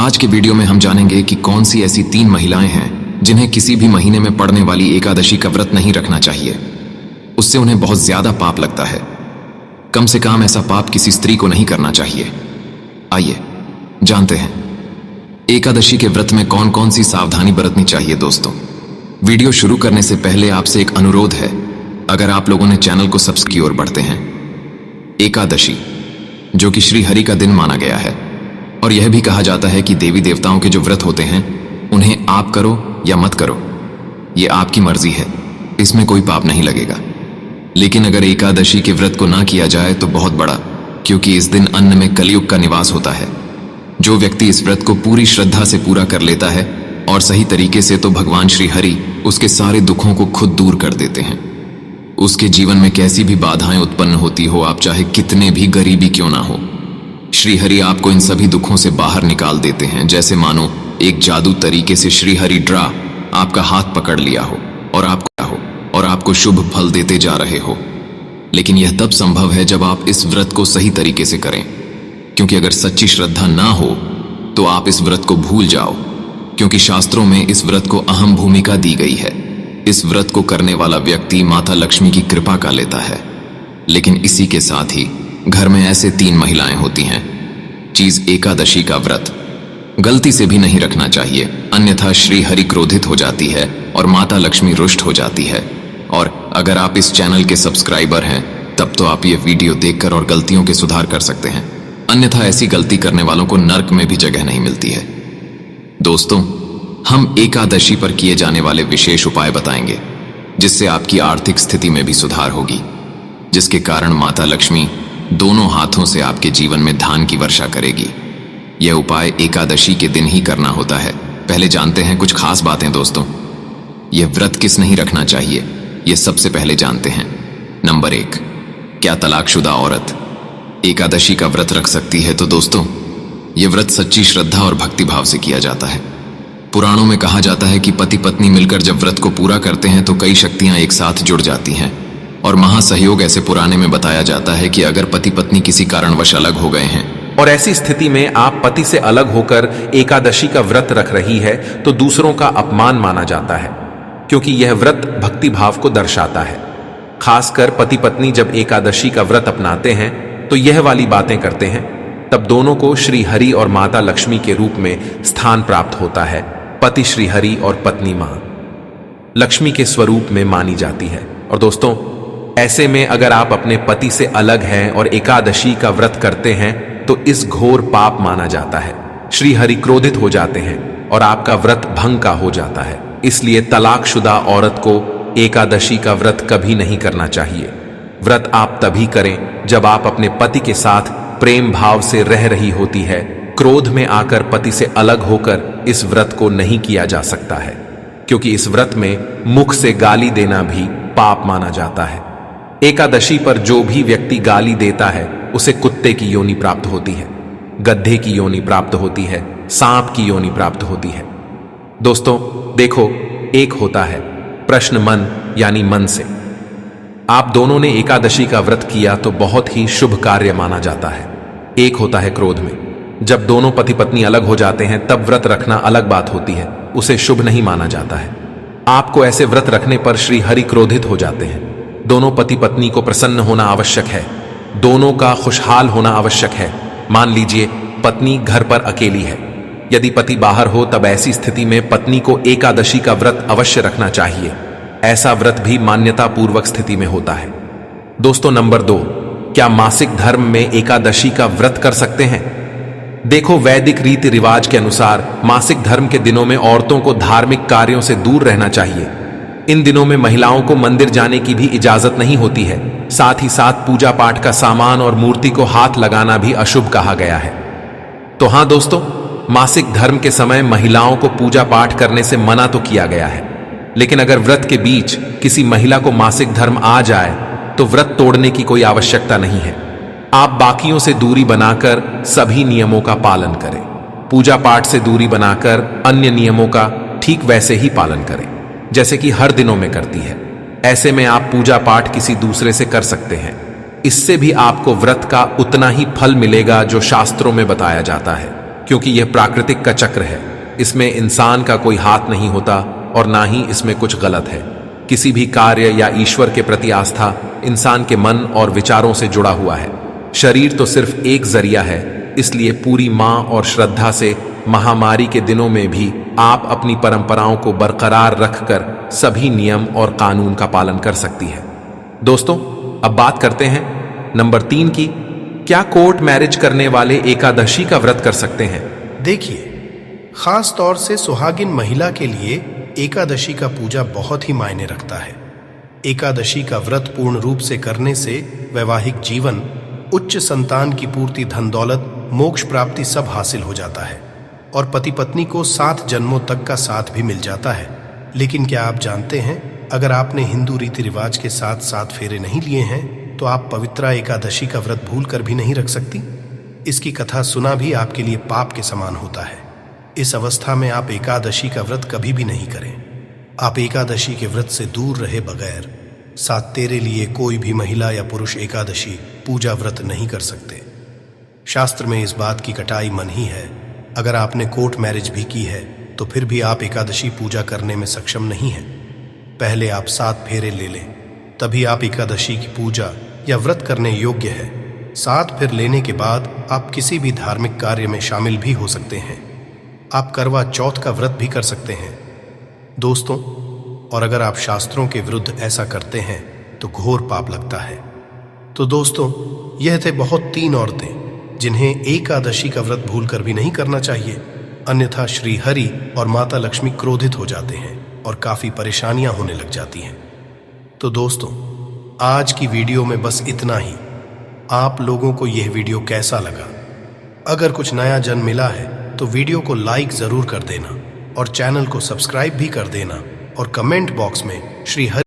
आज के वीडियो में हम जानेंगे कि कौन सी ऐसी 3 महिलाएं हैं जिन्हें किसी भी महीने में पड़ने वाली एकादशी का व्रत नहीं रखना चाहिए। उससे उन्हें बहुत ज्यादा पाप लगता है। कम से कम ऐसा पाप किसी स्त्री को नहीं करना चाहिए। आइए जानते हैं एकादशी के व्रत में कौन कौन सी सावधानी बरतनी चाहिए। दोस्तों, वीडियो शुरू करने से पहले आपसे एक अनुरोध है, अगर आप लोगों ने चैनल को सब्सक्राइब की ओर बढ़ते हैं। एकादशी, जो कि श्री हरि का दिन माना गया है, और यह भी कहा जाता है कि देवी देवताओं के जो व्रत होते हैं उन्हें आप करो या मत करो, ये आपकी मर्जी है, इसमें कोई पाप नहीं लगेगा। लेकिन अगर एकादशी के व्रत को ना किया जाए तो बहुत बड़ा, क्योंकि इस दिन अन्न में कलयुग का निवास होता है। जो व्यक्ति इस व्रत को पूरी श्रद्धा से पूरा कर लेता है और सही तरीके से, तो भगवान श्री हरि उसके सारे दुखों को खुद दूर कर देते हैं। उसके जीवन में कैसी भी बाधाएं उत्पन्न होती हो, आप चाहे कितने भी गरीबी क्यों ना हो, श्री हरि आपको इन सभी दुखों से बाहर निकाल देते हैं। जैसे मानो एक जादू तरीके से श्री हरि ड्रा आपका हाथ पकड़ लिया हो और आपको शुभ फल देते जा रहे हो। लेकिन यह तब संभव है जब आप इस व्रत को सही तरीके से करें, क्योंकि अगर सच्ची श्रद्धा ना हो तो आप इस व्रत को भूल जाओ, क्योंकि शास्त्रों में इस व्रत को अहम भूमिका दी गई है। इस व्रत को करने वाला व्यक्ति माता लक्ष्मी की कृपा का लेता है। लेकिन इसी के साथ ही घर में ऐसे 3 महिलाएं होती हैं। चीज एकादशी का व्रत गलती से भी नहीं रखना चाहिए, अन्यथा श्री हरि क्रोधित हो जाती है और माता लक्ष्मी रुष्ट हो जाती है। और अगर आप इस चैनल के सब्सक्राइबर हैं तब तो आप ये वीडियो देखकर और गलतियों के सुधार कर सकते हैं, अन्यथा ऐसी गलती करने वालों को नर्क में भी जगह नहीं मिलती है। दोस्तों, हम एकादशी पर किए जाने वाले विशेष उपाय बताएंगे, जिससे आपकी आर्थिक स्थिति में भी सुधार होगी, जिसके कारण माता लक्ष्मी दोनों हाथों से आपके जीवन में धान की वर्षा करेगी। यह उपाय एकादशी के दिन ही करना होता है। पहले जानते हैं कुछ खास बातें। दोस्तों, यह व्रत किस नहीं रखना चाहिए, यह सबसे पहले जानते हैं। नंबर 1, क्या तलाकशुदा औरत एकादशी का व्रत रख सकती है? तो दोस्तों, यह व्रत सच्ची श्रद्धा और भक्तिभाव से किया जाता है। पुराणों में कहा जाता है कि पति पत्नी मिलकर जब व्रत को पूरा करते हैं तो कई शक्तियां एक साथ जुड़ जाती हैं और महासहयोग। ऐसे पुराने में बताया जाता है कि अगर पति पत्नी किसी कारणवश अलग हो गए हैं और ऐसी स्थिति में आप पति से अलग होकर एकादशी का व्रत रख रही है, तो दूसरों का अपमान माना जाता है, क्योंकि यह व्रत भक्ति भाव को दर्शाता है। खासकर पति पत्नी जब एकादशी का व्रत अपनाते हैं तो यह वाली बातें करते हैं, तब दोनों को श्री हरि और माता लक्ष्मी के रूप में स्थान प्राप्त होता है। पति श्री हरि और पत्नी मां लक्ष्मी के स्वरूप में मानी जाती है। और दोस्तों, ऐसे में अगर आप अपने पति से अलग हैं और एकादशी का व्रत करते हैं तो इस घोर पाप माना जाता है। श्री हरि क्रोधित हो जाते हैं और आपका व्रत भंग का हो जाता है। इसलिए तलाकशुदा औरत को एकादशी का व्रत कभी नहीं करना चाहिए। व्रत आप तभी करें जब आप अपने पति के साथ प्रेम भाव से रह रही होती है। क्रोध में आकर पति से अलग होकर इस व्रत को नहीं किया जा सकता है, क्योंकि इस व्रत में मुख से गाली देना भी पाप माना जाता है। एकादशी पर जो भी व्यक्ति गाली देता है उसे कुत्ते की योनि प्राप्त होती है, गड्ढे की योनि प्राप्त होती है, सांप की योनि प्राप्त होती है। दोस्तों देखो, एक होता है प्रश्न मन यानी मन से। आप दोनों ने एकादशी का व्रत किया तो बहुत ही शुभ कार्य माना जाता है। एक होता है क्रोध में। जब दोनों पति पत्नी अलग हो जाते हैं तब व्रत रखना अलग बात होती है, उसे शुभ नहीं माना जाता है। आपको ऐसे व्रत रखने पर श्री हरि क्रोधित हो जाते हैं। दोनों पति पत्नी को प्रसन्न होना आवश्यक है, दोनों का खुशहाल होना आवश्यक है। मान लीजिए पत्नी घर पर अकेली है, यदि पति बाहर हो तब ऐसी स्थिति में पत्नी को एकादशी का व्रत अवश्य रखना चाहिए। ऐसा व्रत भी मान्यता पूर्वक स्थिति में होता है। दोस्तों नंबर 2, क्या मासिक धर्म में एकादशी का व्रत कर सकते हैं? देखो, वैदिक रीति रिवाज के अनुसार मासिक धर्म के दिनों में औरतों को धार्मिक कार्यों से दूर रहना चाहिए। इन दिनों में महिलाओं को मंदिर जाने की भी इजाजत नहीं होती है। साथ ही साथ पूजा पाठ का सामान और मूर्ति को हाथ लगाना भी अशुभ कहा गया है। तो हाँ दोस्तों, मासिक धर्म के समय महिलाओं को पूजा पाठ करने से मना तो किया गया है, लेकिन अगर व्रत के बीच किसी महिला को मासिक धर्म आ जाए तो व्रत तोड़ने की कोई आवश्यकता नहीं है। आप बाकियों से दूरी बनाकर सभी नियमों का पालन करें। पूजा पाठ से दूरी बनाकर अन्य नियमों का ठीक वैसे ही पालन करें जैसे कि हर दिनों में करती है। ऐसे में आप पूजा पाठ किसी दूसरे से कर सकते हैं। इससे भी आपको व्रत का उतना ही फल मिलेगा जो शास्त्रों में बताया जाता है। क्योंकि यह प्राकृतिक का चक्र है। इसमें इंसान का कोई हाथ नहीं होता और ना ही इसमें कुछ गलत है। किसी भी कार्य या ईश्वर के प्रति आस्था इंसान के मन और विचारों से जुड़ा हुआ है। शरीर तो सिर्फ एक जरिया है, इसलिए पूरी मां और श्रद्धा से महामारी के दिनों में भी आप अपनी परंपराओं को बरकरार रखकर सभी नियम और कानून का पालन कर सकती है। दोस्तों, अब बात करते हैं नंबर 3 की। क्या कोर्ट मैरिज करने वाले एकादशी का व्रत कर सकते हैं? देखिए, खास तौर से सुहागिन महिला के लिए एकादशी का पूजा बहुत ही मायने रखता है। एकादशी का व्रत पूर्ण रूप से करने से वैवाहिक जीवन, उच्च संतान की पूर्ति, धन दौलत, मोक्ष प्राप्ति सब हासिल हो जाता है और पति पत्नी को 7 जन्मों तक का साथ भी मिल जाता है। लेकिन क्या आप जानते हैं, अगर आपने हिंदू रीति रिवाज के साथ 7 फेरे नहीं लिए हैं तो आप पवित्रा एकादशी का व्रत भूल कर भी नहीं रख सकती। इसकी कथा सुना भी आपके लिए पाप के समान होता है। इस अवस्था में आप एकादशी का व्रत कभी भी नहीं करें। आप एकादशी के व्रत से दूर रहे बगैर 7 तेरे लिए कोई भी महिला या पुरुष एकादशी पूजा व्रत नहीं कर सकते। शास्त्र में इस बात की कटाई मनाही है। अगर आपने कोर्ट मैरिज भी की है तो फिर भी आप एकादशी पूजा करने में सक्षम नहीं हैं। पहले आप 7 फेरे ले लें, तभी आप एकादशी की पूजा या व्रत करने योग्य है। 7 फेर लेने के बाद आप किसी भी धार्मिक कार्य में शामिल भी हो सकते हैं। आप करवा चौथ का व्रत भी कर सकते हैं दोस्तों, और अगर आप शास्त्रों के विरुद्ध ऐसा करते हैं तो घोर पाप लगता है। तो दोस्तों, यह थे बहुत 3 औरतें जिन्हें एकादशी का व्रत भूलकर भी नहीं करना चाहिए, अन्यथा श्री हरि और माता लक्ष्मी क्रोधित हो जाते हैं और काफी परेशानियां होने लग जाती हैं। तो दोस्तों, आज की वीडियो में बस इतना ही। आप लोगों को यह वीडियो कैसा लगा? अगर कुछ नया जन मिला है तो वीडियो को लाइक जरूर कर देना और चैनल को सब्सक्राइब भी कर देना और कमेंट बॉक्स में श्री हरि